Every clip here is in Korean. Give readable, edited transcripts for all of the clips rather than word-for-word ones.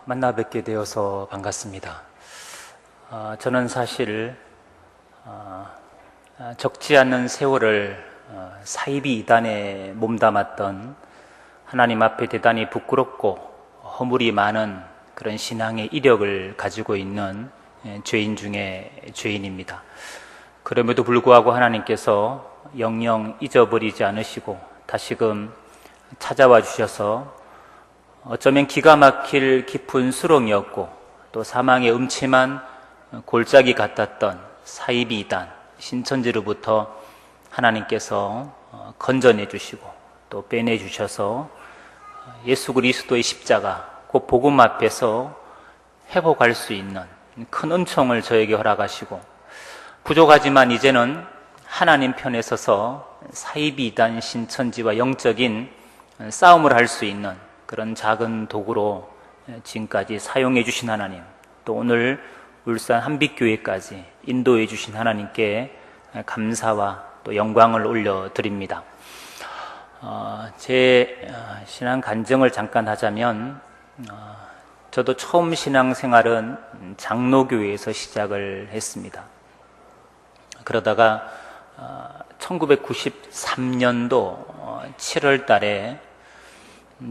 만나 뵙게 되어서 반갑습니다. 저는 사실 적지 않은 세월을 사이비 이단에 몸담았던 하나님 앞에 대단히 부끄럽고 허물이 많은 그런 신앙의 이력을 가지고 있는 죄인 중에 죄인입니다. 그럼에도 불구하고 하나님께서 영영 잊어버리지 않으시고 다시금 찾아와 주셔서 어쩌면 기가 막힐 깊은 수렁이었고 또 사망의 음침한 골짜기 같았던 사이비 이단 신천지로부터 하나님께서 건져내 주시고 또 빼내 주셔서 예수 그리스도의 십자가 곧 복음 앞에서 회복할 수 있는 큰 은총을 저에게 허락하시고 부족하지만 이제는 하나님 편에 서서 사이비 이단 신천지와 영적인 싸움을 할 수 있는 그런 작은 도구로 지금까지 사용해 주신 하나님, 또 오늘 울산 한빛교회까지 인도해 주신 하나님께 감사와 또 영광을 올려드립니다. 제 신앙 간증을 잠깐 하자면 저도 처음 신앙생활은 장로교회에서 시작을 했습니다. 그러다가 1993년도 7월 달에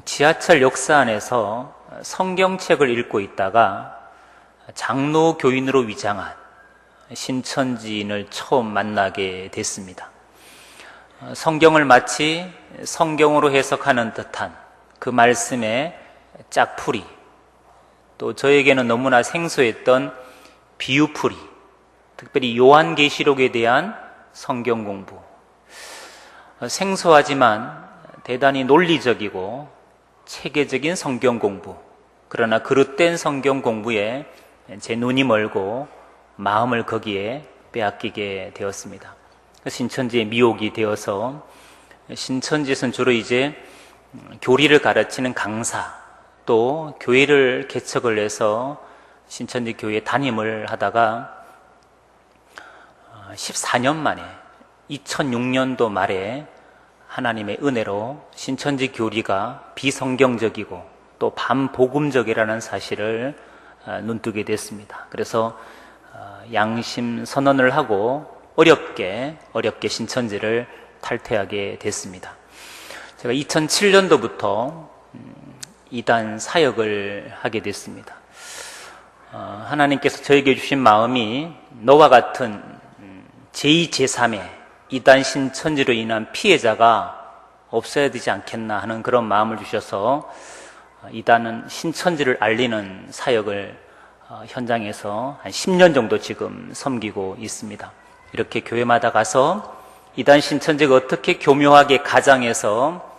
지하철 역사 안에서 성경책을 읽고 있다가 장로 교인으로 위장한 신천지인을 처음 만나게 됐습니다. 성경을 마치 성경으로 해석하는 듯한 그 말씀의 짝풀이, 또 저에게는 너무나 생소했던 비유풀이, 특별히 요한계시록에 대한 성경 공부, 생소하지만 대단히 논리적이고 체계적인 성경 공부, 그러나 그릇된 성경 공부에 제 눈이 멀고 마음을 거기에 빼앗기게 되었습니다. 신천지의 미혹이 되어서 신천지에서는 주로 이제 교리를 가르치는 강사, 또 교회를 개척을 해서 신천지 교회 담임을 하다가 14년 만에 2006년도 말에 하나님의 은혜로 신천지 교리가 비성경적이고 또 반복음적이라는 사실을 눈뜨게 됐습니다. 그래서 양심 선언을 하고 어렵게 신천지를 탈퇴하게 됐습니다. 제가 2007년도부터 이단 사역을 하게 됐습니다. 하나님께서 저에게 주신 마음이 너와 같은 제2, 제3의 이단 신천지로 인한 피해자가 없어야 되지 않겠나 하는 그런 마음을 주셔서 이단은 신천지를 알리는 사역을 현장에서 한 10년 정도 지금 섬기고 있습니다. 이렇게 교회마다 가서 이단 신천지가 어떻게 교묘하게 가장해서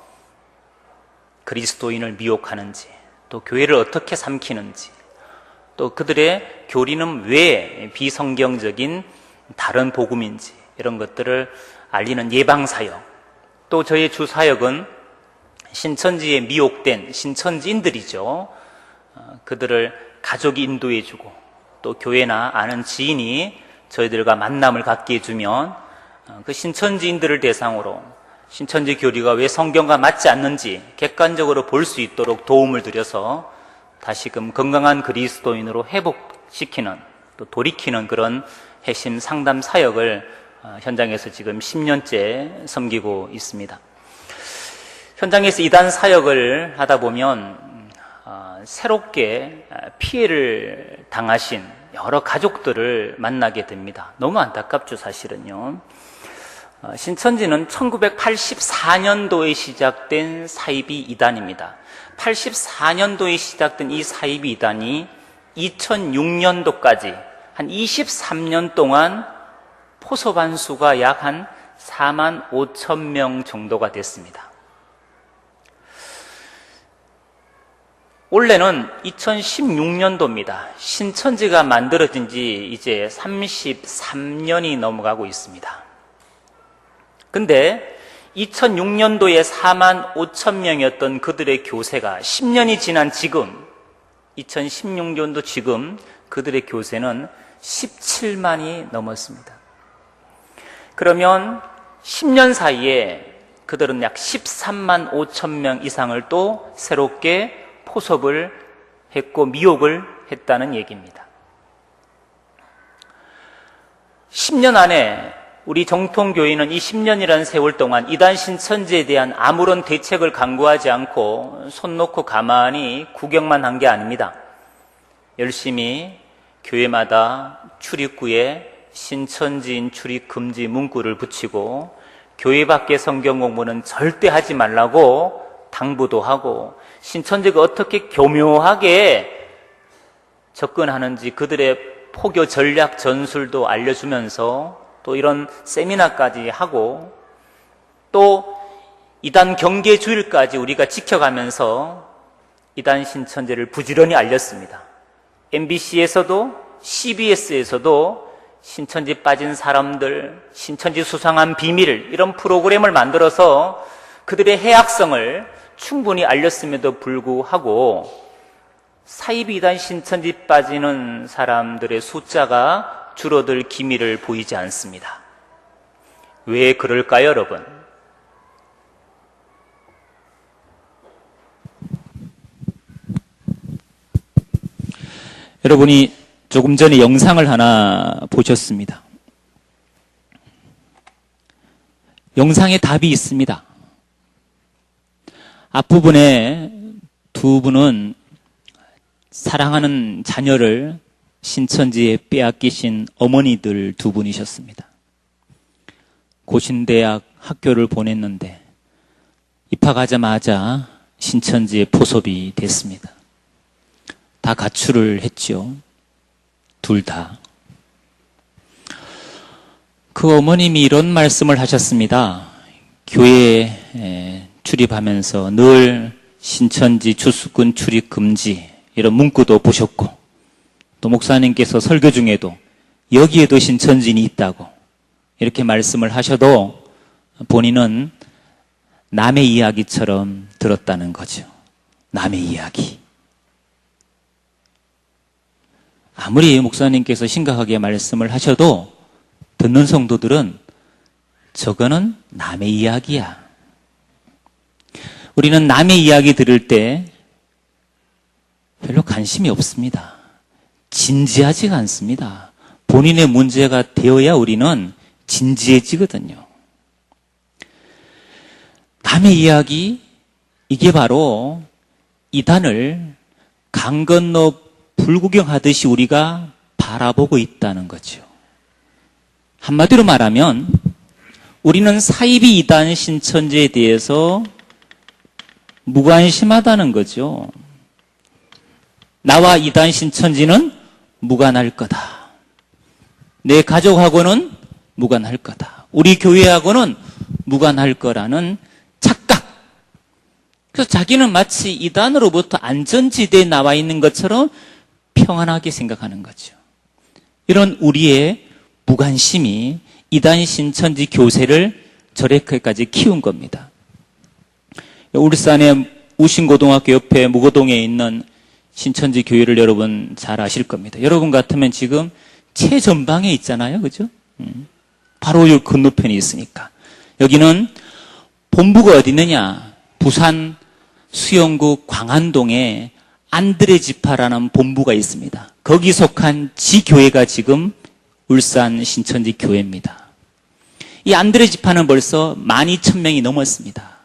그리스도인을 미혹하는지, 또 교회를 어떻게 삼키는지, 또 그들의 교리는 왜 비성경적인 다른 복음인지, 이런 것들을 알리는 예방사역, 또 저의 주사역은 신천지에 미혹된 신천지인들이죠. 그들을 가족이 인도해주고 또 교회나 아는 지인이 저희들과 만남을 갖게 해주면 그 신천지인들을 대상으로 신천지 교리가 왜 성경과 맞지 않는지 객관적으로 볼 수 있도록 도움을 드려서 다시금 건강한 그리스도인으로 회복시키는, 또 돌이키는 그런 핵심 상담 사역을 현장에서 지금 10년째 섬기고 있습니다. 현장에서 이단 사역을 하다 보면 새롭게 피해를 당하신 여러 가족들을 만나게 됩니다. 너무 안타깝죠, 사실은요. 신천지는 1984년도에 시작된 사이비 이단입니다. 84년도에 시작된 이 사이비 이단이 2006년도까지 한 23년 동안 포섭한 수가 약 한 4만 5천 명 정도가 됐습니다. 올해는 2016년도입니다. 신천지가 만들어진 지 이제 33년이 넘어가고 있습니다. 근데 2006년도에 4만 5천 명이었던 그들의 교세가 10년이 지난 지금, 2016년도 지금 그들의 교세는 17만이 넘었습니다. 그러면 10년 사이에 그들은 약 13만 5천 명 이상을 또 새롭게 포섭을 했고 미혹을 했다는 얘기입니다. 10년 안에 우리 정통교회는 이 10년이라는 세월 동안 이단 신천지에 대한 아무런 대책을 강구하지 않고 손 놓고 가만히 구경만 한 게 아닙니다. 열심히 교회마다 출입구에 신천지인 출입 금지 문구를 붙이고 교회 밖의 성경 공부는 절대 하지 말라고 당부도 하고 신천지가 어떻게 교묘하게 접근하는지 그들의 포교 전략 전술도 알려주면서 또 이런 세미나까지 하고 또 이단 경계 주일까지 우리가 지켜가면서 이단 신천지를 부지런히 알렸습니다. MBC에서도 CBS에서도 신천지 빠진 사람들, 신천지 수상한 비밀 이런 프로그램을 만들어서 그들의 해악성을 충분히 알렸음에도 불구하고 사이비 이단 신천지 빠지는 사람들의 숫자가 줄어들 기미를 보이지 않습니다. 왜 그럴까요, 여러분? 여러분이 조금 전에 영상을 하나 보셨습니다. 영상에 답이 있습니다. 앞부분에 두 분은 사랑하는 자녀를 신천지에 빼앗기신 어머니들 두 분이셨습니다. 고신대학 학교를 보냈는데 입학하자마자 신천지에 포섭이 됐습니다. 다 가출을 했죠. 둘 다. 그 어머님이 이런 말씀을 하셨습니다. 교회에 출입하면서 늘 신천지 주수꾼 출입 금지 이런 문구도 보셨고 또 목사님께서 설교 중에도 여기에도 신천지인이 있다고 이렇게 말씀을 하셔도 본인은 남의 이야기처럼 들었다는 거죠. 남의 이야기. 아무리 목사님께서 심각하게 말씀을 하셔도 듣는 성도들은 저거는 남의 이야기야. 우리는 남의 이야기 들을 때 별로 관심이 없습니다. 진지하지가 않습니다. 본인의 문제가 되어야 우리는 진지해지거든요. 남의 이야기, 이게 바로 이단을 강 건너 불구경하듯이 우리가 바라보고 있다는 거죠. 한마디로 말하면 우리는 사이비 이단 신천지에 대해서 무관심하다는 거죠. 나와 이단 신천지는 무관할 거다. 내 가족하고는 무관할 거다. 우리 교회하고는 무관할 거라는 착각. 그래서 자기는 마치 이단으로부터 안전지대에 나와 있는 것처럼 평안하게 생각하는 거죠. 이런 우리의 무관심이 이단 신천지 교세를 저렇게까지 키운 겁니다. 울산의 우신고등학교 옆에 무거동에 있는 신천지 교회를 여러분 잘 아실 겁니다. 여러분 같으면 지금 최전방에 있잖아요. 그죠? 바로 이 건너편에 있으니까. 여기는 본부가 어디 있느냐? 부산 수영구 광안동에 안드레 지파라는 본부가 있습니다. 거기 속한 지교회가 지금 울산 신천지 교회입니다. 이 안드레 지파는 벌써 12,000명이 넘었습니다.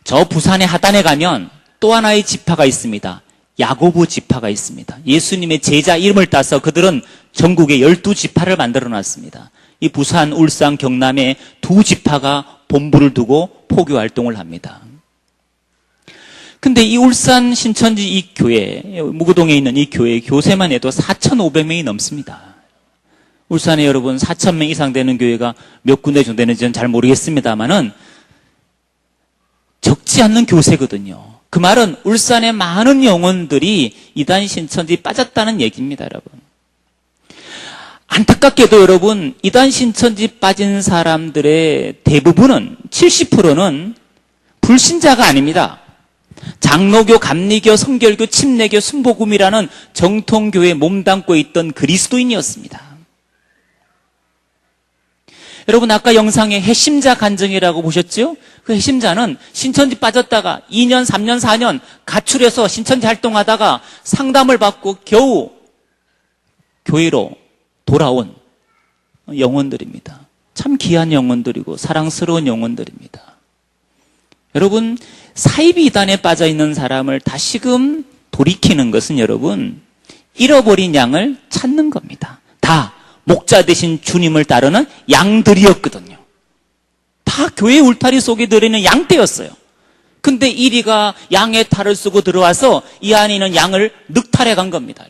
저 부산의 하단에 가면 또 하나의 지파가 있습니다. 야고보 지파가 있습니다. 예수님의 제자 이름을 따서 그들은 전국에 12지파를 만들어 놨습니다. 이 부산, 울산, 경남에 두 지파가 본부를 두고 포교 활동을 합니다. 근데 이 울산 신천지 이 교회, 무구동에 있는 이 교회 교세만 해도 4,500명이 넘습니다. 울산에 여러분 4,000명 이상 되는 교회가 몇 군데 정도 되는지는 잘 모르겠습니다만은 적지 않는 교세거든요. 그 말은 울산의 많은 영혼들이 이단 신천지 빠졌다는 얘기입니다, 여러분. 안타깝게도 여러분, 이단 신천지 빠진 사람들의 대부분은 70%는 불신자가 아닙니다. 장로교, 감리교, 성결교, 침례교, 순복음이라는 정통교회에 몸담고 있던 그리스도인이었습니다. 여러분 아까 영상에 해심자 간증이라고 보셨죠? 그 핵심자는 신천지 빠졌다가 2년, 3년, 4년 가출해서 신천지 활동하다가 상담을 받고 겨우 교회로 돌아온 영혼들입니다. 참 귀한 영혼들이고 사랑스러운 영혼들입니다. 여러분, 사이비 이단에 빠져 있는 사람을 다시금 돌이키는 것은 여러분, 잃어버린 양을 찾는 겁니다. 다 목자 되신 주님을 따르는 양들이었거든요. 다 교회 울타리 속에 들어있는 양떼였어요. 근데 이리가 양의 탈을 쓰고 들어와서 이 안에 있는 양을 늑탈해 간 겁니다.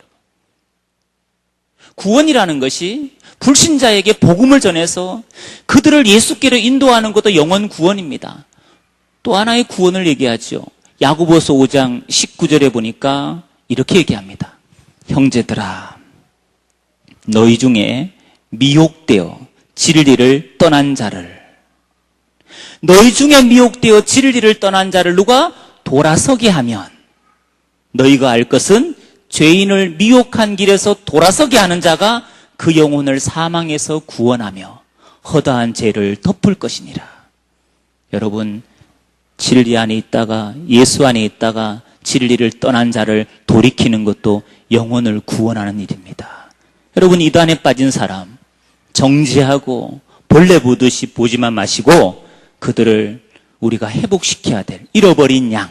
구원이라는 것이 불신자에게 복음을 전해서 그들을 예수께로 인도하는 것도 영원 구원입니다. 또 하나의 구원을 얘기하죠. 야고보서 5장 19절에 보니까 이렇게 얘기합니다. 형제들아, 너희 중에 미혹되어 진리를 떠난 자를, 너희 중에 미혹되어 진리를 떠난 자를 누가 돌아서게 하면, 너희가 알 것은 죄인을 미혹한 길에서 돌아서게 하는 자가 그 영혼을 사망에서 구원하며 허다한 죄를 덮을 것이니라. 여러분, 진리 안에 있다가, 예수 안에 있다가 진리를 떠난 자를 돌이키는 것도 영혼을 구원하는 일입니다. 여러분, 이단에 빠진 사람 정죄하고 벌레 보듯이 보지만 마시고 그들을 우리가 회복시켜야 될 잃어버린 양,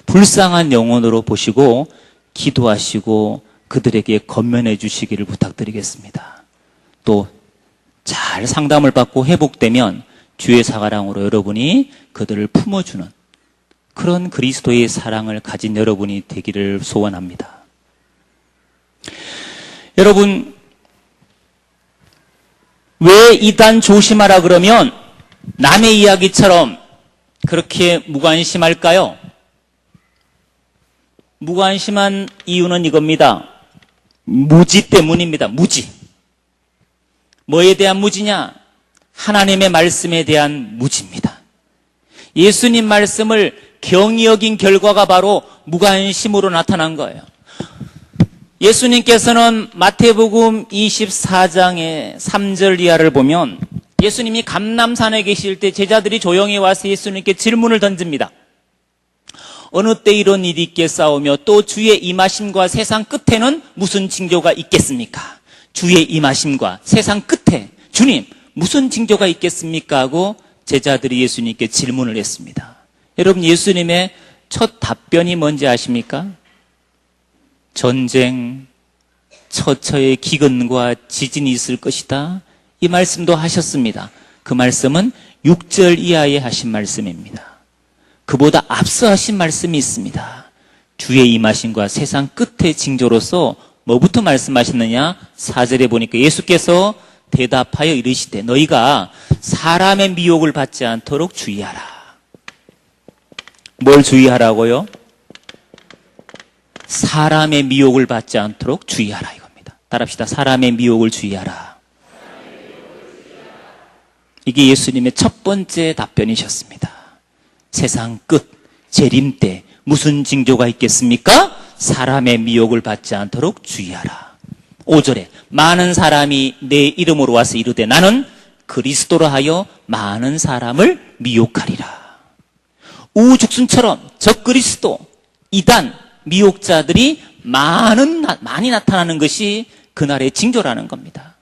불쌍한 영혼으로 보시고 기도하시고 그들에게 권면해 주시기를 부탁드리겠습니다. 또 잘 상담을 받고 회복되면 주의 사가랑으로 여러분이 그들을 품어주는 그런 그리스도의 사랑을 가진 여러분이 되기를 소원합니다. 여러분, 왜 이단 조심하라 그러면 남의 이야기처럼 그렇게 무관심할까요? 무관심한 이유는 이겁니다. 무지 때문입니다. 무지. 뭐에 대한 무지냐? 하나님의 말씀에 대한 무지입니다. 예수님 말씀을 경히 여긴 결과가 바로 무관심으로 나타난 거예요. 예수님께서는 마태복음 24장의 3절 이하를 보면 예수님이 감람산에 계실 때 제자들이 조용히 와서 예수님께 질문을 던집니다. 어느 때 이런 일이 있겠사오며 또 주의 임하심과 세상 끝에는 무슨 징조가 있겠습니까? 주의 임하심과 세상 끝에 주님 무슨 징조가 있겠습니까? 하고 제자들이 예수님께 질문을 했습니다. 여러분, 예수님의 첫 답변이 뭔지 아십니까? 전쟁, 처처의 기근과 지진이 있을 것이다. 이 말씀도 하셨습니다. 그 말씀은 6절 이하에 하신 말씀입니다. 그보다 앞서 하신 말씀이 있습니다. 주의 임하심과 세상 끝의 징조로서 뭐부터 말씀하셨느냐? 4절에 보니까 예수께서 대답하여 이르시되 너희가 사람의 미혹을 받지 않도록 주의하라. 뭘 주의하라고요? 사람의 미혹을 받지 않도록 주의하라 이겁니다. 따라합시다. 사람의 미혹을 주의하라. 이게 예수님의 첫 번째 답변이셨습니다. 세상 끝, 재림 때 무슨 징조가 있겠습니까? 사람의 미혹을 받지 않도록 주의하라. 5절에 많은 사람이 내 이름으로 와서 이르되 나는 그리스도로 하여 많은 사람을 미혹하리라. 우후죽순처럼 적그리스도, 이단, 미혹자들이 많이 나타나는 것이 그날의 징조라는 겁니다.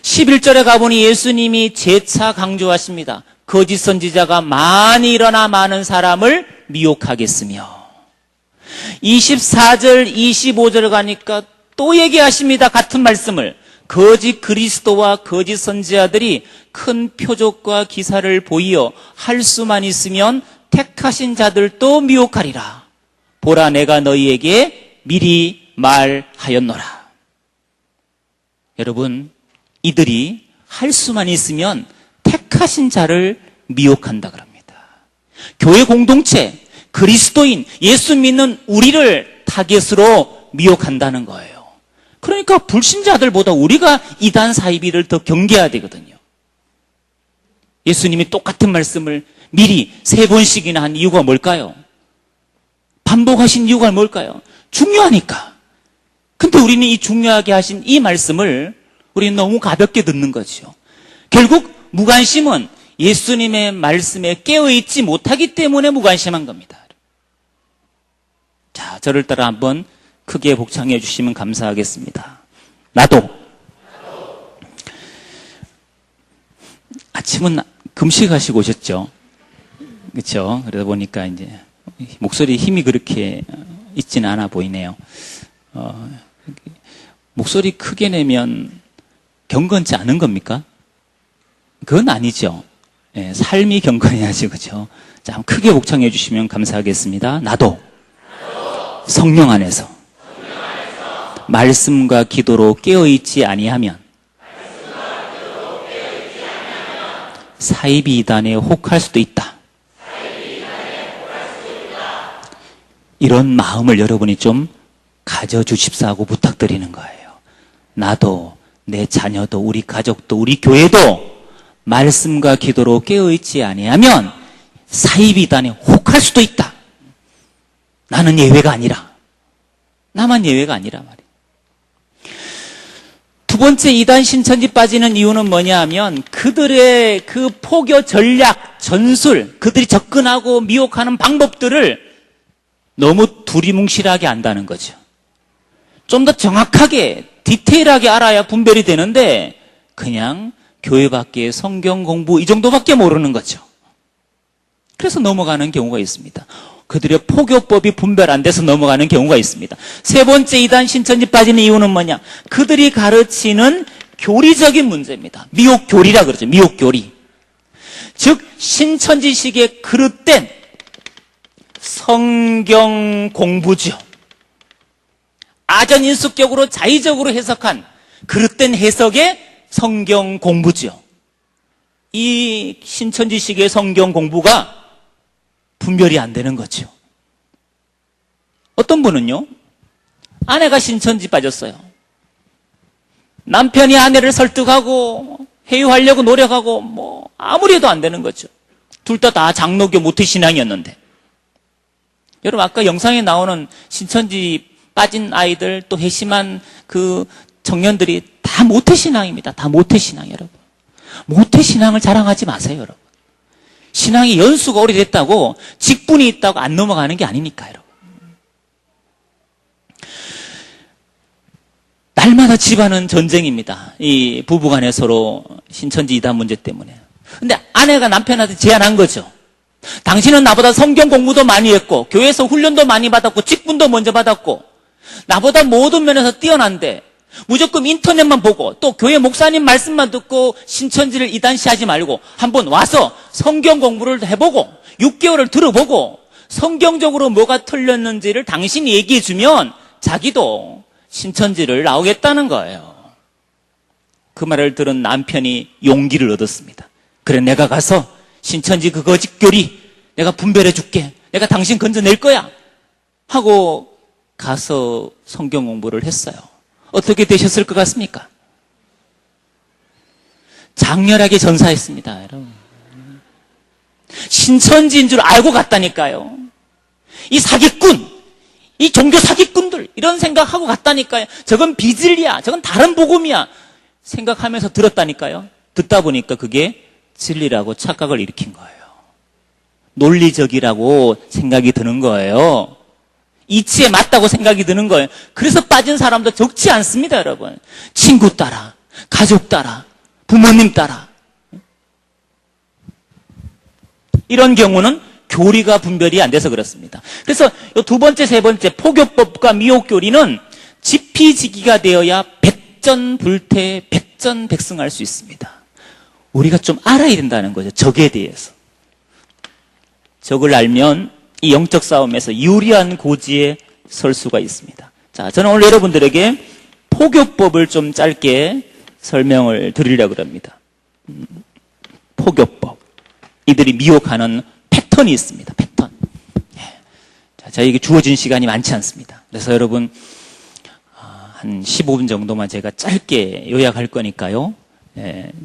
11절에 가보니 예수님이 재차 강조하십니다. 거짓 선지자가 많이 일어나 많은 사람을 미혹하겠으며 24절, 25절 가니까 또 얘기하십니다. 같은 말씀을. 거짓 그리스도와 거짓 선지자들이 큰 표적과 기사를 보이어 할 수만 있으면 택하신 자들도 미혹하리라. 보라, 내가 너희에게 미리 말하였노라. 여러분, 이들이 할 수만 있으면 택하신 자를 미혹한다 그럽니다. 교회 공동체, 그리스도인, 예수 믿는 우리를 타겟으로 미혹한다는 거예요. 그러니까 불신자들보다 우리가 이단 사이비를 더 경계해야 되거든요. 예수님이 똑같은 말씀을 미리 3번씩이나 한 이유가 뭘까요? 반복하신 이유가 뭘까요? 중요하니까. 근데 우리는 이 중요하게 하신 이 말씀을 우리는 너무 가볍게 듣는 거죠. 결국 무관심은 예수님의 말씀에 깨어있지 못하기 때문에 무관심한 겁니다. 자, 저를 따라 한번 크게 복창해 주시면 감사하겠습니다. 나도. 아침은 금식하시고 오셨죠? 그렇죠? 그러다 보니까 이제 목소리 힘이 그렇게 있지는 않아 보이네요. 목소리 크게 내면 경건치 않은 겁니까? 그건 아니죠. 예, 삶이 경건해야지, 그죠? 자, 한번 크게 복창해 주시면 감사하겠습니다. 나도 성령 안에서 말씀과 기도로 깨어있지 아니하면 사이비 이단에 혹할 수도 있다. 이런 마음을 여러분이 좀 가져주십사 하고 부탁드리는 거예요. 나도, 내 자녀도, 우리 가족도, 우리 교회도 말씀과 기도로 깨어있지 아니하면 사이비 이단에 혹할 수도 있다. 나는 예외가 아니라, 나만 예외가 아니라 말이에요. 두 번째 이단 신천지 빠지는 이유는 뭐냐 하면 그들의 그 포교 전략, 전술, 그들이 접근하고 미혹하는 방법들을 너무 두리뭉실하게 안다는 거죠. 좀 더 정확하게, 디테일하게 알아야 분별이 되는데 그냥 교회 밖에 성경 공부 이 정도밖에 모르는 거죠. 그래서 넘어가는 경우가 있습니다. 그들의 포교법이 분별 안 돼서 넘어가는 경우가 있습니다. 세 번째 이단 신천지 빠지는 이유는 뭐냐? 그들이 가르치는 교리적인 문제입니다. 미혹교리라 그러죠. 미혹교리. 즉 신천지식의 그릇된 성경 공부죠. 아전인수격으로 자의적으로 해석한 그릇된 해석의 성경 공부죠. 이 신천지식의 성경 공부가 분별이 안 되는 거죠. 어떤 분은요, 아내가 신천지 빠졌어요. 남편이 아내를 설득하고 회유하려고 노력하고 아무리 해도 안 되는 거죠. 둘 다 장로교 모태신앙이었는데. 여러분 아까 영상에 나오는 신천지 빠진 아이들 또 회심한 그 청년들이 다 모태신앙입니다. 다 모태신앙 여러분. 모태신앙을 자랑하지 마세요 여러분. 신앙이 연수가 오래됐다고 직분이 있다고 안 넘어가는 게 아니니까 여러분. 날마다 집안은 전쟁입니다. 이 부부간에 서로 신천지 이단 문제 때문에. 근데 아내가 남편한테 제안한 거죠. 당신은 나보다 성경 공부도 많이 했고 교회에서 훈련도 많이 받았고 직분도 먼저 받았고 나보다 모든 면에서 뛰어난데 무조건 인터넷만 보고 또 교회 목사님 말씀만 듣고 신천지를 이단시하지 말고 한번 와서 성경 공부를 해보고 6개월을 들어보고 성경적으로 뭐가 틀렸는지를 당신이 얘기해주면 자기도 신천지를 나오겠다는 거예요. 그 말을 들은 남편이 용기를 얻었습니다. 그래 내가 가서 신천지 그 거짓교리 내가 분별해 줄게. 내가 당신 건져낼 거야 하고 가서 성경 공부를 했어요. 어떻게 되셨을 것 같습니까? 장렬하게 전사했습니다, 여러분. 신천지인 줄 알고 갔다니까요. 이 사기꾼, 이 종교 사기꾼들 이런 생각하고 갔다니까요. 저건 비진리야, 저건 다른 복음이야 생각하면서 들었다니까요. 듣다 보니까 그게 진리라고 착각을 일으킨 거예요. 논리적이라고 생각이 드는 거예요. 이치에 맞다고 생각이 드는 거예요. 그래서 빠진 사람도 적지 않습니다, 여러분. 친구 따라, 가족 따라, 부모님 따라. 이런 경우는 교리가 분별이 안 돼서 그렇습니다. 그래서 이 두 번째, 세 번째 포교법과 미혹교리는 지피지기가 되어야 백전불태, 백전백승할 수 있습니다. 우리가 좀 알아야 된다는 거죠. 적에 대해서. 적을 알면 이 영적 싸움에서 유리한 고지에 설 수가 있습니다. 자, 저는 오늘 여러분들에게 포교법을 좀 짧게 설명을 드리려고 합니다. 포교법. 이들이 미혹하는 패턴이 있습니다. 패턴. 자, 저에게 주어진 시간이 많지 않습니다. 그래서 여러분 한 15분 정도만 제가 짧게 요약할 거니까요.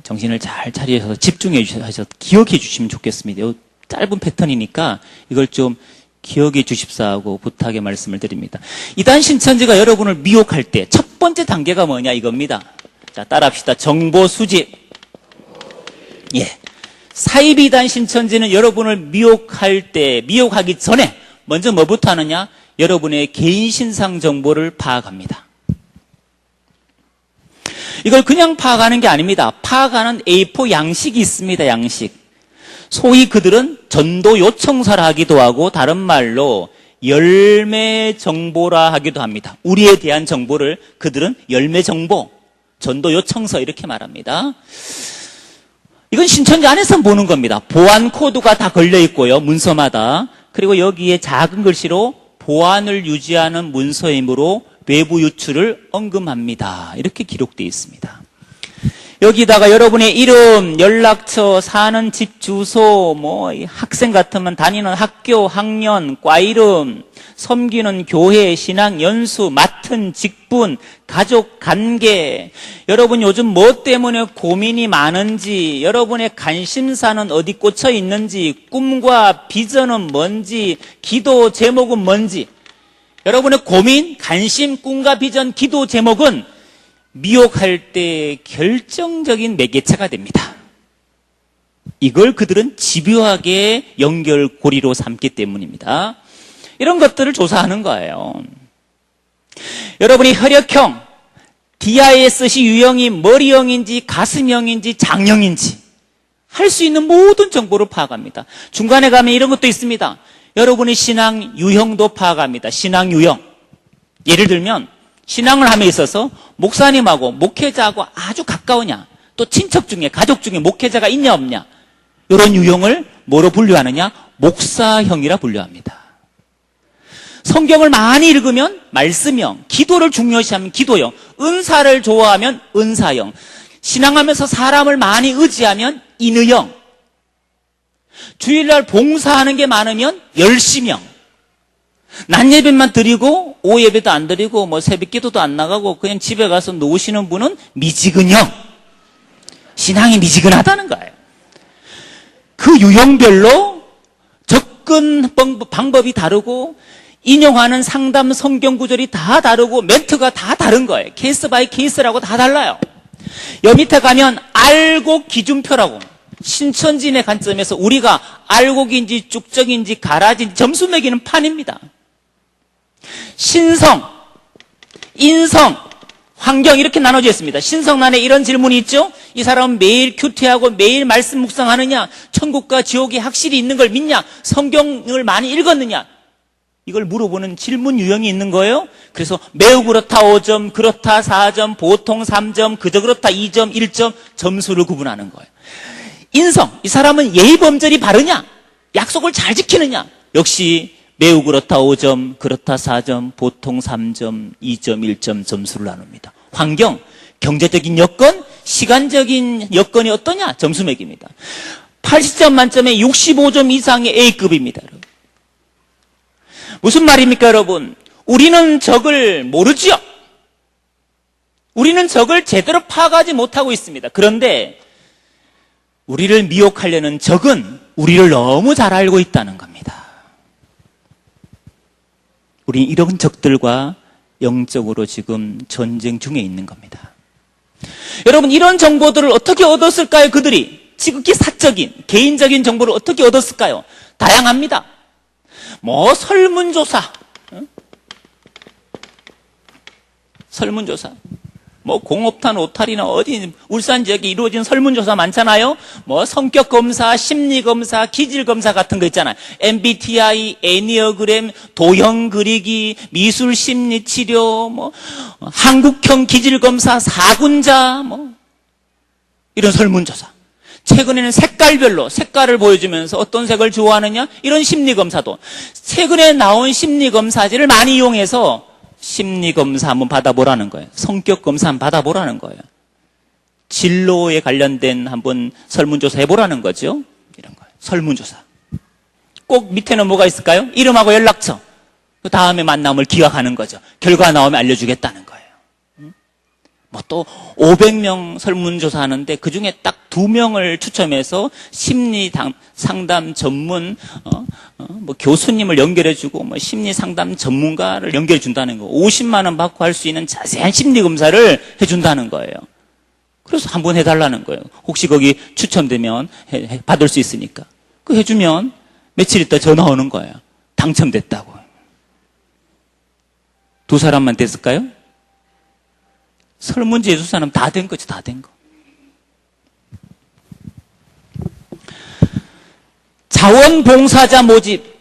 정신을 잘 차리셔서 집중해 주셔서 기억해 주시면 좋겠습니다. 이 짧은 패턴이니까 이걸 좀 기억해 주십사 하고 부탁의 말씀을 드립니다. 이단 신천지가 여러분을 미혹할 때 첫 번째 단계가 뭐냐 이겁니다. 자, 따라합시다. 정보 수집. 예. 사이비단 신천지는 여러분을 미혹하기 전에 먼저 뭐부터 하느냐? 여러분의 개인 신상 정보를 파악합니다. 이걸 그냥 파악하는 게 아닙니다. 파악하는 A4 양식이 있습니다. 양식. 소위 그들은 전도 요청서라 하기도 하고 다른 말로 열매 정보라 하기도 합니다. 우리에 대한 정보를 그들은 열매 정보, 전도 요청서 이렇게 말합니다. 이건 신천지 안에서 보는 겁니다. 보안 코드가 다 걸려 있고요. 문서마다. 그리고 여기에 작은 글씨로 보안을 유지하는 문서이므로 외부 유출을 언급합니다. 이렇게 기록되어 있습니다. 여기다가 여러분의 이름, 연락처, 사는 집 주소, 학생 같으면 다니는 학교, 학년, 과 이름, 섬기는 교회, 신앙 연수, 맡은 직분, 가족 관계, 여러분 요즘 뭐 때문에 고민이 많은지, 여러분의 관심사는 어디 꽂혀 있는지, 꿈과 비전은 뭔지, 기도 제목은 뭔지, 여러분의 고민, 관심, 꿈과 비전, 기도 제목은 미혹할 때 결정적인 매개체가 됩니다. 이걸 그들은 집요하게 연결고리로 삼기 때문입니다. 이런 것들을 조사하는 거예요. 여러분이 혈액형, DISC 유형이 머리형인지 가슴형인지 장형인지 할 수 있는 모든 정보를 파악합니다. 중간에 가면 이런 것도 있습니다. 여러분의 신앙 유형도 파악합니다. 신앙 유형. 예를 들면 신앙을 함에 있어서 목사님하고 목회자하고 아주 가까우냐, 또 친척 중에 가족 중에 목회자가 있냐 없냐, 이런 유형을 뭐로 분류하느냐? 목사형이라 분류합니다. 성경을 많이 읽으면 말씀형, 기도를 중요시하면 기도형, 은사를 좋아하면 은사형, 신앙하면서 사람을 많이 의지하면 인의형, 주일날 봉사하는 게 많으면 열심형, 낮 예배만 드리고 오후 예배도 안 드리고 새벽 기도도 안 나가고 그냥 집에 가서 놓으시는 분은 미지근형, 신앙이 미지근하다는 거예요. 그 유형별로 접근 방법이 다르고 인용하는 상담 성경 구절이 다 다르고 멘트가 다 다른 거예요. 케이스 바이 케이스라고 다 달라요. 여 밑에 가면 알곡 기준표라고, 신천지인의 관점에서 우리가 알곡인지 쭉적인지 가라지인지 점수 매기는 판입니다. 신성, 인성, 환경 이렇게 나눠져 있습니다. 신성란에 이런 질문이 있죠. 이 사람은 매일 큐티하고 매일 말씀 묵상하느냐, 천국과 지옥이 확실히 있는 걸 믿냐, 성경을 많이 읽었느냐, 이걸 물어보는 질문 유형이 있는 거예요. 그래서 매우 그렇다 5점, 그렇다 4점, 보통 3점, 그저 그렇다 2점, 1점 점수를 구분하는 거예요. 인성, 이 사람은 예의 범절이 바르냐, 약속을 잘 지키느냐, 역시 매우 그렇다 5점, 그렇다 4점, 보통 3점, 2점, 1점 점수를 나눕니다. 환경, 경제적인 여건, 시간적인 여건이 어떠냐 점수 매깁니다. 80점 만점에 65점 이상의 A급입니다. 여러분. 무슨 말입니까 여러분? 우리는 적을 모르지요. 우리는 적을 제대로 파악하지 못하고 있습니다. 그런데 우리를 미혹하려는 적은 우리를 너무 잘 알고 있다는 겁니다. 우리 이런 적들과 영적으로 지금 전쟁 중에 있는 겁니다. 여러분, 이런 정보들을 어떻게 얻었을까요? 그들이 지극히 사적인 개인적인 정보를 어떻게 얻었을까요? 다양합니다. 설문조사, 설문조사, 공업탄 오탈이나 어디 울산 지역에 이루어진 설문조사 많잖아요. 성격 검사, 심리 검사, 기질 검사 같은 거 있잖아요. MBTI, 애니어그램, 도형 그리기, 미술 심리 치료, 한국형 기질 검사, 4군자, 이런 설문조사. 최근에는 색깔별로 색깔을 보여주면서 어떤 색을 좋아하느냐, 이런 심리 검사도 최근에 나온 심리 검사지를 많이 이용해서 심리검사 한번 받아보라는 거예요. 성격검사 한번 받아보라는 거예요. 진로에 관련된 한번 설문조사 해보라는 거죠. 이런 거예요. 설문조사. 꼭 밑에는 뭐가 있을까요? 이름하고 연락처. 그 다음에 만남을 기약하는 거죠. 결과 나오면 알려주겠다는 거예요. 또 500명 설문조사 하는데 그 중에 딱 2명을 추첨해서 심리 상담 전문 교수님을 연결해주고 심리 상담 전문가를 연결해 준다는 거. 50만 원 받고 할 수 있는 자세한 심리 검사를 해준다는 거예요. 그래서 한번 해달라는 거예요. 혹시 거기 추첨되면 받을 수 있으니까. 그 해주면 며칠 있다 전화 오는 거예요. 당첨됐다고. 두 사람만 됐을까요? 설문지에 두 사람 다 된 거죠. 다 된 거. 자원봉사자 모집.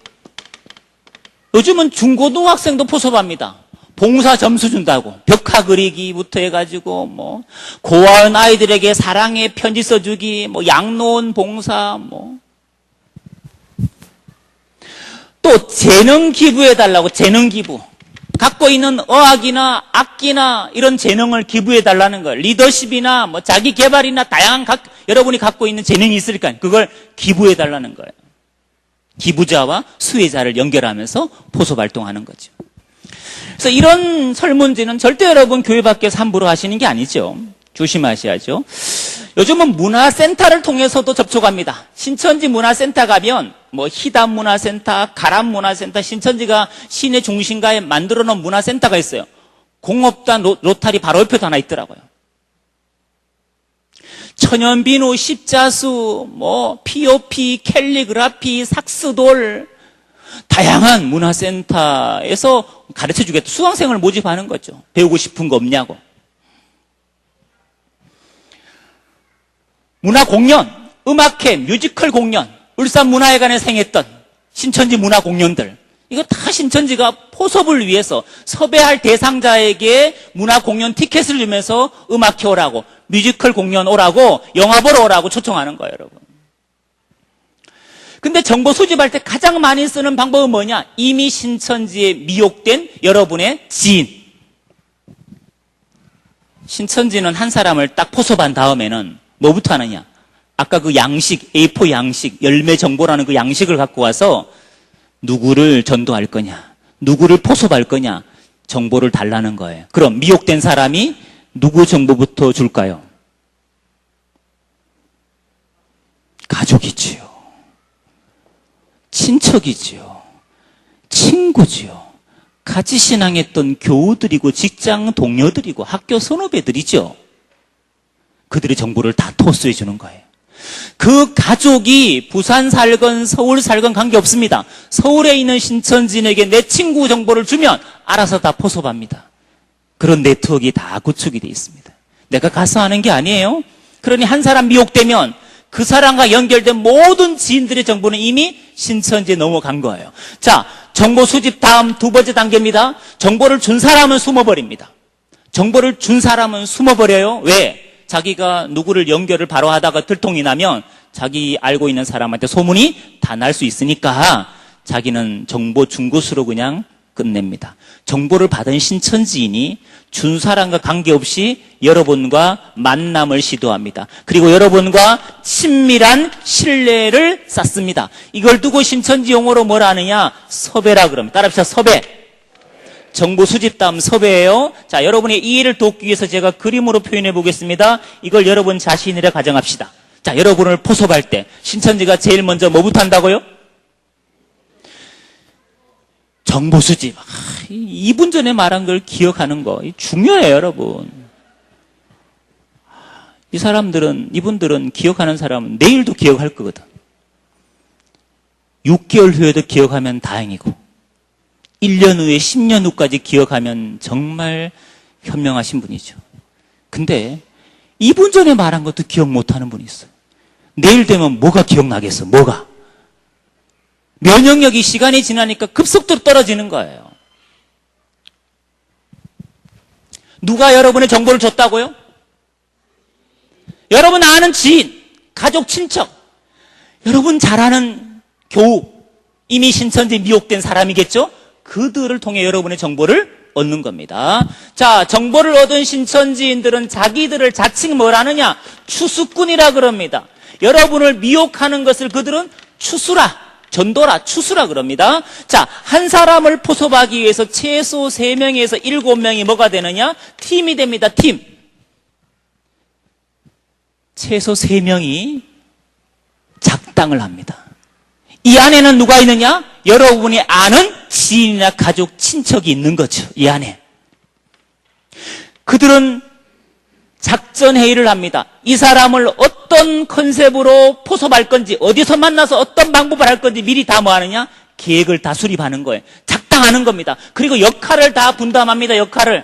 요즘은 중고등학생도 포섭합니다. 봉사 점수 준다고. 벽화 그리기부터 해가지고, 고아원 아이들에게 사랑의 편지 써주기, 양로원 봉사, 또 재능 기부해달라고, 재능 기부. 갖고 있는 어학이나 악기나 이런 재능을 기부해달라는 거예요. 리더십이나 자기 개발이나 다양한 여러분이 갖고 있는 재능이 있으니까 그걸 기부해달라는 거예요. 기부자와 수혜자를 연결하면서 포섭 활동하는 거죠. 그래서 이런 설문지는 절대 여러분 교회 밖에서 함부로 하시는 게 아니죠. 조심하셔야죠. 요즘은 문화센터를 통해서도 접촉합니다. 신천지 문화센터 가면 희담 문화센터, 가람 문화센터, 신천지가 시내 중심가에 만들어 놓은 문화센터가 있어요. 공업단 로타리 바로 옆에도 하나 있더라고요. 천연비누, 십자수, POP, 캘리그라피, 삭스돌, 다양한 문화센터에서 가르쳐 주겠다. 수강생을 모집하는 거죠. 배우고 싶은 거 없냐고. 문화공연, 음악회, 뮤지컬 공연, 울산문화회관에 생했던 신천지 문화공연들. 이거 다 신천지가 포섭을 위해서 섭외할 대상자에게 문화공연 티켓을 주면서 음악회 오라고, 뮤지컬 공연 오라고, 영화 보러 오라고 초청하는 거예요, 여러분. 근데 정보 수집할 때 가장 많이 쓰는 방법은 뭐냐? 이미 신천지에 미혹된 여러분의 지인. 신천지는 한 사람을 딱 포섭한 다음에는 뭐부터 하느냐? 아까 그 양식, A4 양식, 열매 정보라는 그 양식을 갖고 와서 누구를 전도할 거냐? 누구를 포섭할 거냐? 정보를 달라는 거예요. 그럼 미혹된 사람이 누구 정보부터 줄까요? 가족이지요. 친척이지요. 친구지요. 같이 신앙했던 교우들이고 직장 동료들이고 학교 선후배들이죠. 그들의 정보를 다 토스해 주는 거예요. 그 가족이 부산 살건 서울 살건 관계없습니다. 서울에 있는 신천지인에게 내 친구 정보를 주면 알아서 다 포섭합니다. 그런 네트워크가 다 구축이 되어 있습니다. 내가 가서 하는 게 아니에요. 그러니 한 사람 미혹되면 그 사람과 연결된 모든 지인들의 정보는 이미 신천지에 넘어간 거예요. 자, 정보 수집 다음 두 번째 단계입니다. 정보를 준 사람은 숨어버립니다. 정보를 준 사람은 숨어버려요. 왜? 자기가 누구를 연결을 바로 하다가 들통이 나면 자기 알고 있는 사람한테 소문이 다 날 수 있으니까 자기는 정보 준 것으로 그냥 끝냅니다. 정보를 받은 신천지인이 준 사람과 관계없이 여러분과 만남을 시도합니다. 그리고 여러분과 친밀한 신뢰를 쌓습니다. 이걸 두고 신천지 용어로 뭐라 하느냐? 섭외라 그럽니다. 따라합시다. 섭외. 정보 수집 다음 섭외예요. 자, 여러분의 이해를 돕기 위해서 제가 그림으로 표현해 보겠습니다. 이걸 여러분 자신이라 가정합시다. 자, 여러분을 포섭할 때 신천지가 제일 먼저 뭐부터 한다고요? 정보 수집. 2분 전에 말한 걸 기억하는 거 중요해요, 여러분. 이분들은 기억하는 사람은 내일도 기억할 거거든. 6개월 후에도 기억하면 다행이고 1년 후에 10년 후까지 기억하면 정말 현명하신 분이죠. 근데 2분 전에 말한 것도 기억 못하는 분이 있어요. 내일 되면 뭐가 기억나겠어? 뭐가? 면역력이 시간이 지나니까 급속도로 떨어지는 거예요. 누가 여러분의 정보를 줬다고요? 여러분 아는 지인, 가족, 친척, 여러분 잘 아는 교우, 이미 신천지에 미혹된 사람이겠죠? 그들을 통해 여러분의 정보를 얻는 겁니다. 자, 정보를 얻은 신천지인들은 자기들을 자칭 뭘 하느냐? 추수꾼이라 그럽니다. 여러분을 미혹하는 것을 그들은 추수라, 전도라, 추수라 그럽니다. 자, 한 사람을 포섭하기 위해서 최소 3명에서 7명이 뭐가 되느냐? 팀이 됩니다. 팀. 최소 3명이 작당을 합니다. 이 안에는 누가 있느냐? 여러분이 아는 지인이나 가족, 친척이 있는 거죠. 이 안에. 그들은 작전 회의를 합니다. 이 사람을 어떤 컨셉으로 포섭할 건지, 어디서 만나서 어떤 방법을 할 건지 미리 다 뭐 하느냐? 계획을 다 수립하는 거예요. 작당하는 겁니다. 그리고 역할을 다 분담합니다. 역할을.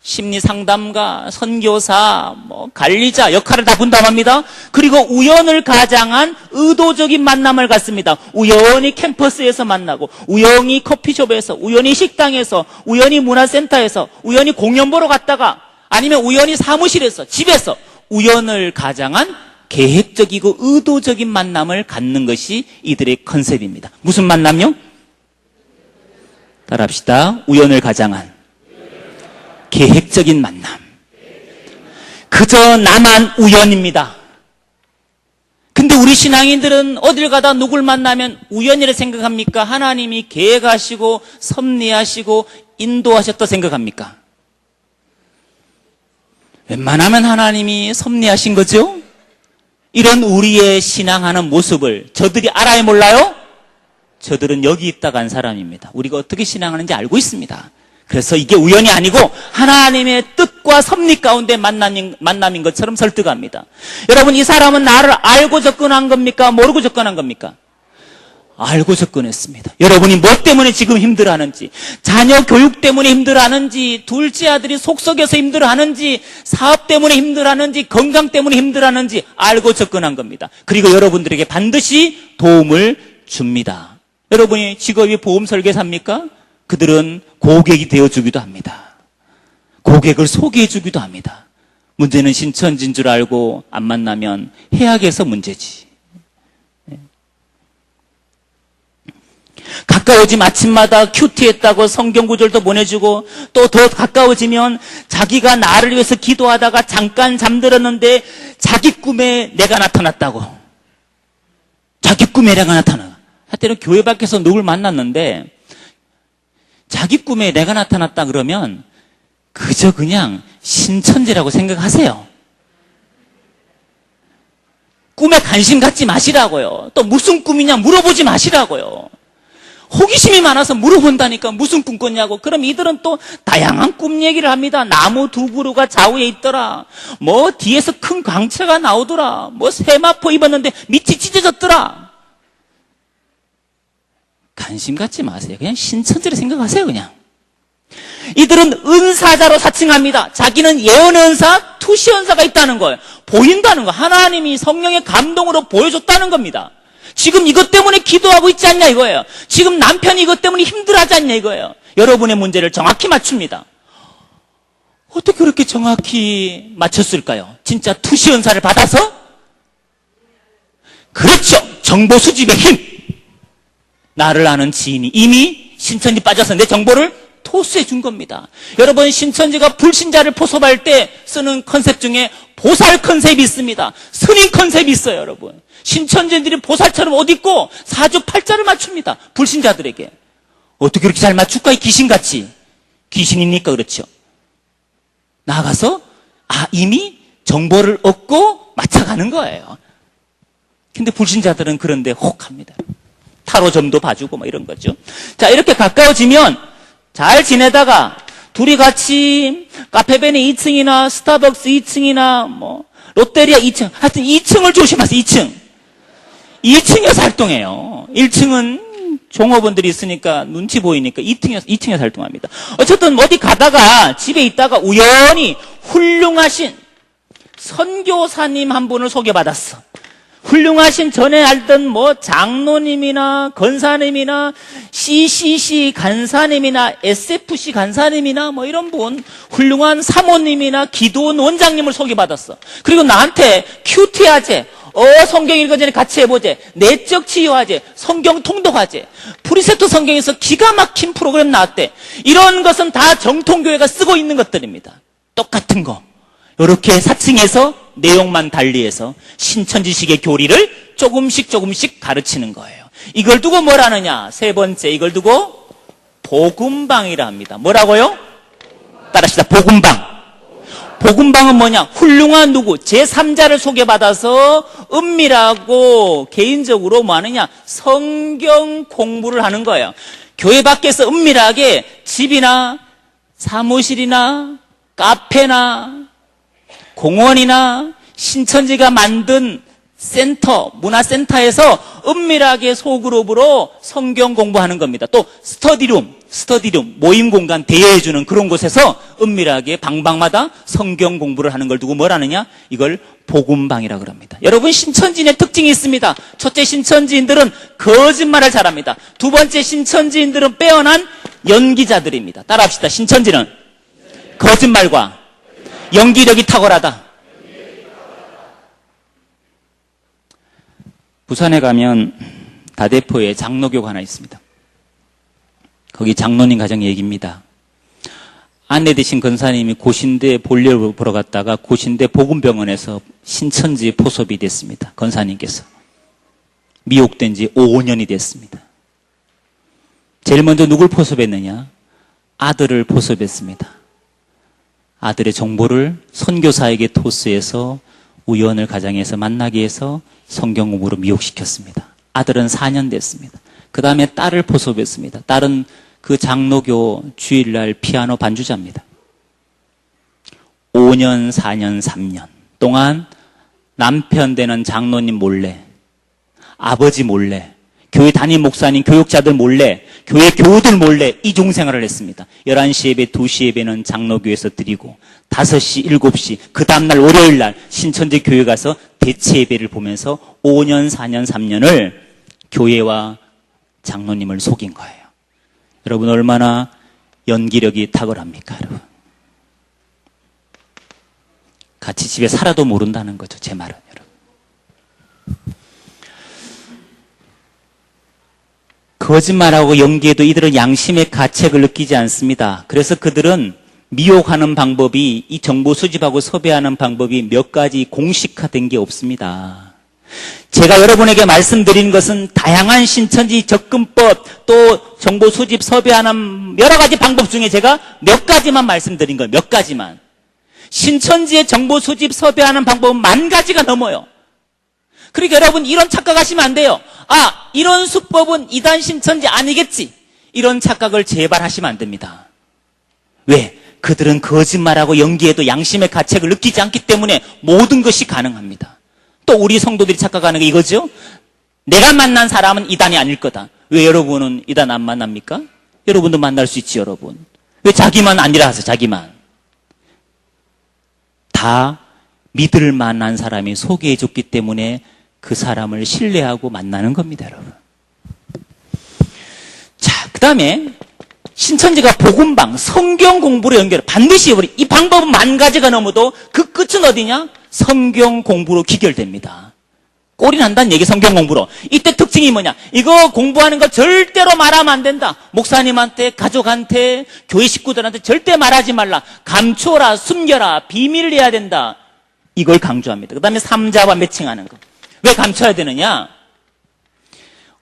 심리 상담가, 선교사, 관리자 역할을 다 분담합니다. 그리고 우연을 가장한 의도적인 만남을 갖습니다. 우연히 캠퍼스에서 만나고, 우연히 커피숍에서, 우연히 식당에서, 우연히 문화센터에서, 우연히 공연 보러 갔다가, 아니면 우연히 사무실에서, 집에서 우연을 가장한 계획적이고 의도적인 만남을 갖는 것이 이들의 컨셉입니다. 무슨 만남요? 따라합시다. 우연을 가장한 계획적인 만남. 그저 나만 우연입니다. 근데 우리 신앙인들은 어딜 가다 누굴 만나면 우연이라 생각합니까? 하나님이 계획하시고 섭리하시고 인도하셨다 생각합니까? 웬만하면 하나님이 섭리하신 거죠? 이런 우리의 신앙하는 모습을 저들이 알아요, 몰라요? 저들은 여기 있다 간 사람입니다. 우리가 어떻게 신앙하는지 알고 있습니다. 그래서 이게 우연이 아니고 하나님의 뜻과 섭리 가운데 만남인 것처럼 설득합니다. 여러분, 이 사람은 나를 알고 접근한 겁니까? 모르고 접근한 겁니까? 알고 접근했습니다. 여러분이 뭐 때문에 지금 힘들어하는지, 자녀 교육 때문에 힘들어하는지, 둘째 아들이 속썩여서 힘들어하는지, 사업 때문에 힘들어하는지, 건강 때문에 힘들어하는지 알고 접근한 겁니다. 그리고 여러분들에게 반드시 도움을 줍니다. 여러분이 직업이 보험 설계사입니까? 그들은 고객이 되어주기도 합니다. 고객을 소개해주기도 합니다. 문제는 신천지인 줄 알고 안 만나면 해악에서 문제지. 가까워지면 아침마다 큐티했다고 성경 구절도 보내주고, 또 더 가까워지면 자기가 나를 위해서 기도하다가 잠깐 잠들었는데 자기 꿈에 내가 나타났다고. 자기 꿈에 내가 나타나. 하여튼 교회 밖에서 누굴 만났는데 자기 꿈에 내가 나타났다 그러면 그저 그냥 신천지라고 생각하세요. 꿈에 관심 갖지 마시라고요. 또 무슨 꿈이냐 물어보지 마시라고요. 호기심이 많아서 물어본다니까 무슨 꿈 꿨냐고. 그럼 이들은 또 다양한 꿈 얘기를 합니다. 나무 두 그루가 좌우에 있더라. 뒤에서 큰 광채가 나오더라. 세마포 입었는데 밑이 찢어졌더라. 관심 갖지 마세요. 그냥 신천지를 생각하세요. 그냥. 이들은 은사자로 사칭합니다. 자기는 예언은사, 투시은사가 있다는 거예요. 보인다는 거. 하나님이 성령의 감동으로 보여줬다는 겁니다. 지금 이것 때문에 기도하고 있지 않냐 이거예요. 지금 남편이 이것 때문에 힘들어하지 않냐 이거예요. 여러분의 문제를 정확히 맞춥니다. 어떻게 그렇게 정확히 맞췄을까요? 진짜 투시은사를 받아서? 그렇죠. 정보 수집의 힘. 나를 아는 지인이 이미 신천지 빠져서 내 정보를 토스해 준 겁니다. 여러분, 신천지가 불신자를 포섭할 때 쓰는 컨셉 중에 보살 컨셉이 있습니다. 스님 컨셉이 있어요, 여러분. 신천지들이 보살처럼 옷 입고 사주팔자를 맞춥니다. 불신자들에게. 어떻게 그렇게 잘 맞출까? 이 귀신같이. 귀신이니까 그렇죠. 나아가서 이미 정보를 얻고 맞춰가는 거예요. 근데 불신자들은 그런데 혹합니다. 타로점도 봐주고 이런 거죠. 자, 이렇게 가까워지면 잘 지내다가 둘이 같이 카페베네 2층이나 스타벅스 2층이나 롯데리아 2층, 하여튼 2층을 조심하세요. 2층에서 활동해요. 1층은 종업원들이 있으니까 눈치 보이니까 2층에서 활동합니다. 어쨌든 어디 가다가 집에 있다가 우연히 훌륭하신 선교사님 한 분을 소개받았어. 훌륭하신 전에 알던 장로님이나 건사님이나 CCC 간사님이나 SFC 간사님이나 이런 분, 훌륭한 사모님이나 기도원 원장님을 소개받았어. 그리고 나한테 큐티하재, 성경 읽기 전에 같이 해보재, 내적 치유하재, 성경 통독하재, 프리세트 성경에서 기가 막힌 프로그램 나왔대. 이런 것은 다 정통교회가 쓰고 있는 것들입니다. 똑같은 거. 이렇게 사칭해서 내용만 달리해서 신천지식의 교리를 조금씩 가르치는 거예요. 이걸 두고 뭐라느냐? 세 번째, 이걸 두고 복음방이라 합니다. 뭐라고요? 따라합시다. 복음방. 복음방은 뭐냐? 훌륭한 누구? 제3자를 소개받아서 은밀하고 개인적으로 뭐 하느냐? 성경 공부를 하는 거예요. 교회 밖에서 은밀하게 집이나 사무실이나 카페나 공원이나 신천지가 만든 센터, 문화센터에서 은밀하게 소그룹으로 성경 공부하는 겁니다. 또 스터디룸, 모임 공간 대여해주는 그런 곳에서 은밀하게 방방마다 성경 공부를 하는 걸 두고 뭘 하느냐? 이걸 복음방이라고 그럽니다. 여러분, 신천지인의 특징이 있습니다. 첫째, 신천지인들은 거짓말을 잘합니다. 두 번째, 신천지인들은 빼어난 연기자들입니다. 따라합시다. 신천지는 거짓말과 연기력이 탁월하다. 부산에 가면 다대포에 장로교가 하나 있습니다. 거기 장로님 가정 얘기입니다. 아내 되신 권사님이 고신대 볼일을 보러 갔다가 고신대 복음병원에서 신천지 포섭이 됐습니다. 권사님께서. 미혹된 지 5년이 됐습니다. 제일 먼저 누굴 포섭했느냐? 아들을 포섭했습니다. 아들의 정보를 선교사에게 토스해서 우연을 가장해서 만나게 해서 성경 공부로 미혹시켰습니다. 아들은 4년 됐습니다. 그 다음에 딸을 포섭했습니다. 딸은 그 장로교 주일날 피아노 반주자입니다. 5년, 4년, 3년 동안 남편 되는 장로님 몰래, 아버지 몰래, 교회 담임 목사님, 교육자들 몰래, 교회 교우들 몰래 이중생활을 했습니다. 11시 예배, 2시 예배는 장로교에서 드리고 5시, 7시 그 다음날 월요일날 신천지 교회 가서 대체 예배를 보면서 5년, 4년, 3년을 교회와 장로님을 속인 거예요. 여러분, 얼마나 연기력이 탁월합니까, 여러분? 같이 집에 살아도 모른다는 거죠, 제 말은, 여러분. 거짓말하고 연기에도 이들은 양심의 가책을 느끼지 않습니다. 그래서 그들은 미혹하는 방법이, 이 정보 수집하고 섭외하는 방법이 몇 가지 공식화된 게 없습니다. 제가 여러분에게 말씀드린 것은 다양한 신천지 접근법, 또 정보 수집 섭외하는 여러 가지 방법 중에 제가 몇 가지만 말씀드린 거예요. 몇 가지만. 신천지의 정보 수집 섭외하는 방법은 10,000가지가 넘어요. 그러니까 여러분, 이런 착각하시면 안 돼요. 아, 이런 수법은 이단 신천지 아니겠지. 이런 착각을 제발 하시면 안 됩니다. 왜? 그들은 거짓말하고 연기에도 양심의 가책을 느끼지 않기 때문에 모든 것이 가능합니다. 또 우리 성도들이 착각하는 게 이거죠. 내가 만난 사람은 이단이 아닐 거다. 왜 여러분은 이단 안 만납니까? 여러분도 만날 수 있지, 여러분. 왜 자기만 아니라 하세요, 자기만. 다 믿을 만한 사람이 소개해 줬기 때문에 그 사람을 신뢰하고 만나는 겁니다, 여러분. 자, 그 다음에 신천지가 복음방, 성경 공부로 연결해. 반드시 이 방법은 10,000가지가 넘어도 그 끝은 어디냐? 성경 공부로 기결됩니다. 꼴이 난다는 얘기, 성경 공부로. 이때 특징이 뭐냐? 이거 공부하는 거 절대로 말하면 안 된다. 목사님한테, 가족한테, 교회 식구들한테 절대 말하지 말라. 감추어라, 숨겨라, 비밀을 해야 된다. 이걸 강조합니다. 그 다음에 삼자와 매칭하는 거. 왜 감춰야 되느냐?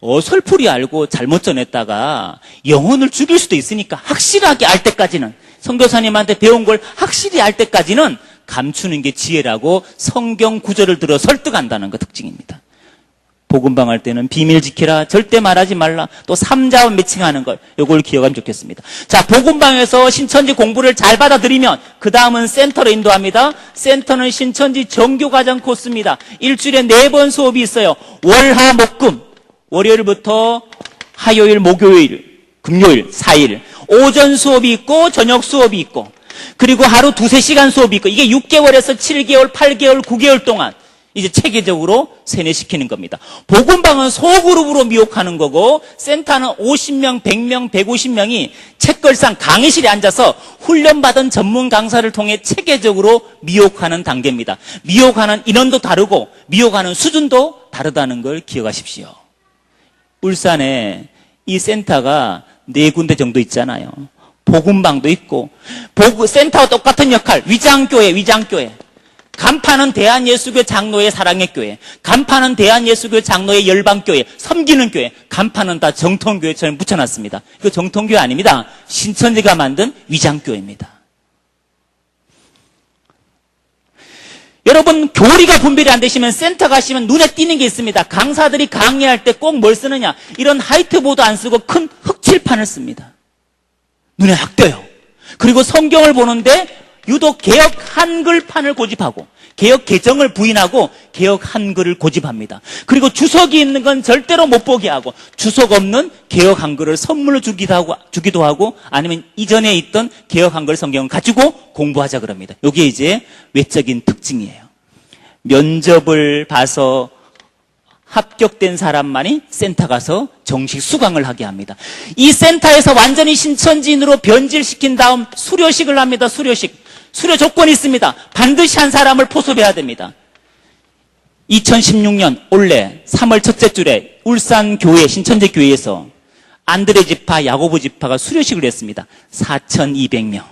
어설프리 알고 잘못 전했다가 영혼을 죽일 수도 있으니까 확실하게 알 때까지는, 선교사님한테 배운 걸 확실히 알 때까지는 감추는 게 지혜라고 성경 구절을 들어 설득한다는 거 특징입니다. 복음방 할 때는 비밀 지키라, 절대 말하지 말라, 또 삼자와 매칭하는 걸, 요걸 기억하면 좋겠습니다. 자, 복음방에서 신천지 공부를 잘 받아들이면 그 다음은 센터로 인도합니다. 센터는 신천지 정교과정 코스입니다. 일주일에 4번 수업이 있어요. 월화 목금, 월요일부터 화요일, 목요일, 금요일 4일 오전 수업이 있고 저녁 수업이 있고, 그리고 하루 2-3시간 수업이 있고, 이게 6개월에서 7개월, 8개월, 9개월 동안 이제 체계적으로 세뇌시키는 겁니다. 복음방은 소그룹으로 미혹하는 거고, 센터는 50명, 100명, 150명이 책걸상 강의실에 앉아서 훈련받은 전문 강사를 통해 체계적으로 미혹하는 단계입니다. 미혹하는 인원도 다르고 미혹하는 수준도 다르다는 걸 기억하십시오. 울산에 이 센터가 4군데 정도 있잖아요. 복음방도 있고, 센터와 똑같은 역할, 위장교회. 간판은 대한예수교 장로의 사랑의 교회, 간판은 대한예수교 장로의 열방교회, 섬기는 교회, 간판은 다 정통교회처럼 붙여놨습니다. 이거 정통교회 아닙니다. 신천지가 만든 위장교회입니다. 여러분, 교리가 분별이 안 되시면 센터 가시면 눈에 띄는 게 있습니다. 강사들이 강의할 때 꼭 뭘 쓰느냐? 이런 화이트보드 안 쓰고 큰 흑칠판을 씁니다. 눈에 확 띄어요. 그리고 성경을 보는데 유독 개혁 한글판을 고집하고 개혁 개정을 부인하고 개혁 한글을 고집합니다. 그리고 주석이 있는 건 절대로 못 보게 하고 주석 없는 개혁 한글을 선물로 주기도 하고 아니면 이전에 있던 개혁 한글 성경을 가지고 공부하자 그럽니다. 이게 이제 외적인 특징이에요. 면접을 봐서 합격된 사람만이 센터 가서 정식 수강을 하게 합니다. 이 센터에서 완전히 신천지인으로 변질시킨 다음 수료식을 합니다. 수료식. 수료 조건이 있습니다. 반드시 한 사람을 포섭해야 됩니다. 2016년 올해 3월 첫째 주에 울산교회 신천지교회에서 안드레 지파, 야고보 지파가 수료식을 했습니다. 4,200명.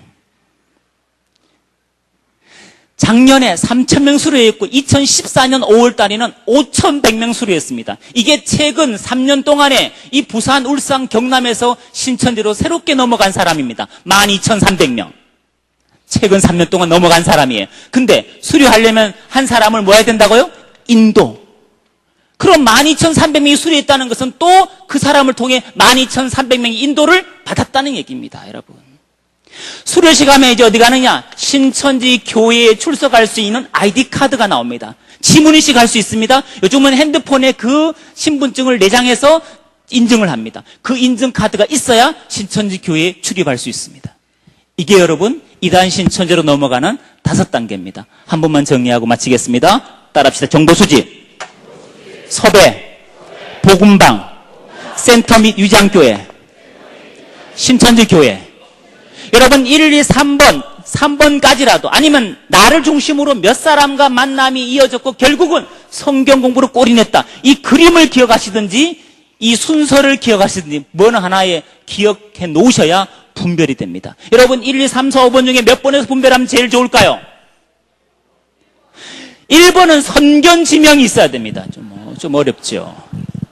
작년에 3,000명 수료했고 2014년 5월 달에는 5,100명 수료했습니다. 이게 최근 3년 동안에 이 부산, 울산, 경남에서 신천지로 새롭게 넘어간 사람입니다. 12,300명. 최근 3년 동안 넘어간 사람이에요. 근데 수료하려면 한 사람을 뭐 해야 된다고요? 인도. 그럼 12,300명이 수료했다는 것은 또 그 사람을 통해 12,300명이 인도를 받았다는 얘기입니다, 여러분. 수료식 하면 이제 어디 가느냐? 신천지 교회에 출석할 수 있는 아이디 카드가 나옵니다. 지문인식 할 수 있습니다. 요즘은 핸드폰에 그 신분증을 내장해서 인증을 합니다. 그 인증 카드가 있어야 신천지 교회에 출입할 수 있습니다. 이게 여러분 이단 신천지로 넘어가는 5단계입니다. 한 번만 정리하고 마치겠습니다. 따라합시다. 정보수집, 섭외, 복음방, 센터 및 위장교회, 신천지 교회. 여러분 1, 2, 3번까지라도 아니면 나를 중심으로 몇 사람과 만남이 이어졌고 결국은 성경 공부로 꼴이냈다. 이 그림을 기억하시든지 이 순서를 기억하시든지 뭐는 하나에 기억해 놓으셔야 분별이 됩니다. 여러분 1, 2, 3, 4, 5번 중에 몇 번에서 분별하면 제일 좋을까요? 1번은 선견지명이 있어야 됩니다. 좀 어렵죠.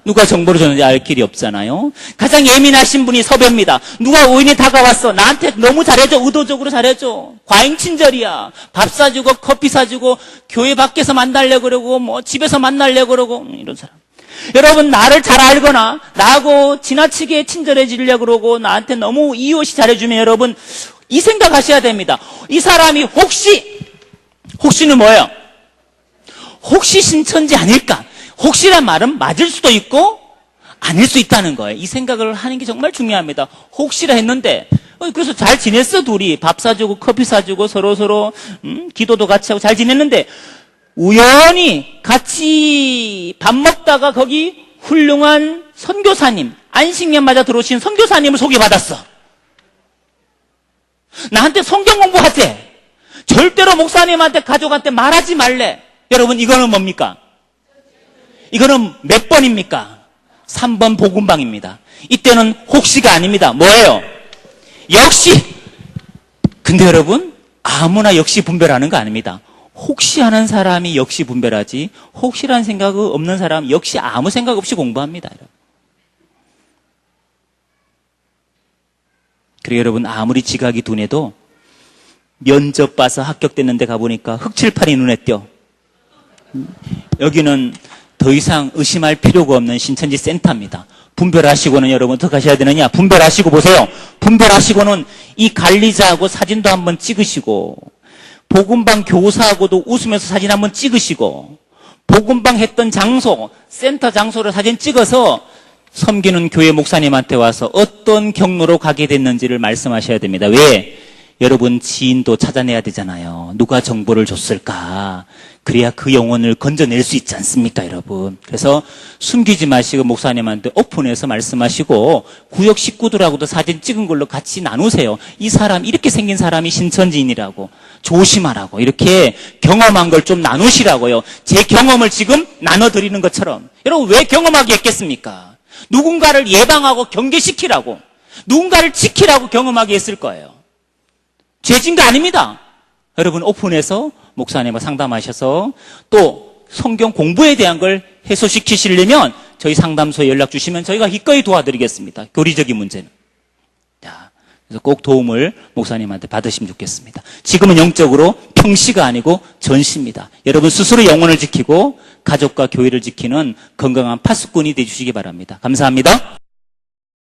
누가 정보를 줬는지 알 길이 없잖아요. 가장 예민하신 분이 섭외입니다. 누가 우연히 다가왔어. 나한테 너무 잘해줘. 의도적으로 잘해줘. 과잉친절이야. 밥 사주고 커피 사주고 교회 밖에서 만나려고 그러고 뭐 집에서 만나려고 그러고 이런 사람. 여러분 나를 잘 알거나 나하고 지나치게 친절해지려고 그러고 나한테 너무 이웃이 잘해주면 여러분 이 생각하셔야 됩니다. 이 사람이 혹시는 뭐예요? 혹시 신천지 아닐까? 혹시란 말은 맞을 수도 있고 아닐 수 있다는 거예요. 이 생각을 하는 게 정말 중요합니다. 혹시라 했는데 그래서 잘 지냈어 둘이. 밥 사주고 커피 사주고 서로 기도도 같이 하고 잘 지냈는데 우연히 같이 밥 먹다가 거기 훌륭한 선교사님, 안식년 맞아 들어오신 선교사님을 소개받았어. 나한테 성경 공부하재. 절대로 목사님한테 가족한테 말하지 말래. 여러분 이거는 뭡니까? 이거는 몇 번입니까? 3번 복음방입니다. 이때는 혹시가 아닙니다. 뭐예요? 역시. 근데 여러분 아무나 역시 분별하는 거 아닙니다. 혹시 하는 사람이 역시 분별하지 혹시라는 생각 없는 사람 역시 아무 생각 없이 공부합니다. 그리고 여러분 아무리 지각이 둔해도 면접 봐서 합격됐는데 가보니까 흑칠판이 눈에 띄어. 여기는 더 이상 의심할 필요가 없는 신천지 센터입니다. 분별하시고는 여러분 어떻게 하셔야 되느냐? 분별하시고 보세요. 분별하시고는 이 관리자하고 사진도 한번 찍으시고 복음방 교사하고도 웃으면서 사진 한번 찍으시고 복음방 했던 장소, 센터 장소를 사진 찍어서 섬기는 교회 목사님한테 와서 어떤 경로로 가게 됐는지를 말씀하셔야 됩니다. 왜? 여러분 지인도 찾아내야 되잖아요. 누가 정보를 줬을까? 그래야 그 영혼을 건져낼 수 있지 않습니까, 여러분? 그래서 숨기지 마시고 목사님한테 오픈해서 말씀하시고 구역 식구들하고도 사진 찍은 걸로 같이 나누세요. 이 사람 이렇게 생긴 사람이 신천지인이라고 조심하라고 이렇게 경험한 걸 좀 나누시라고요. 제 경험을 지금 나눠드리는 것처럼. 여러분 왜 경험하게 했겠습니까? 누군가를 예방하고 경계시키라고 누군가를 지키라고 경험하게 했을 거예요. 죄진 거 아닙니다. 여러분 오픈해서 목사님과 상담하셔서 또 성경 공부에 대한 걸 해소시키시려면 저희 상담소에 연락 주시면 저희가 기꺼이 도와드리겠습니다. 교리적인 문제는. 자, 그래서 꼭 도움을 목사님한테 받으시면 좋겠습니다. 지금은 영적으로 평시가 아니고 전시입니다. 여러분 스스로 영혼을 지키고 가족과 교회를 지키는 건강한 파수꾼이 되주시기 바랍니다. 감사합니다.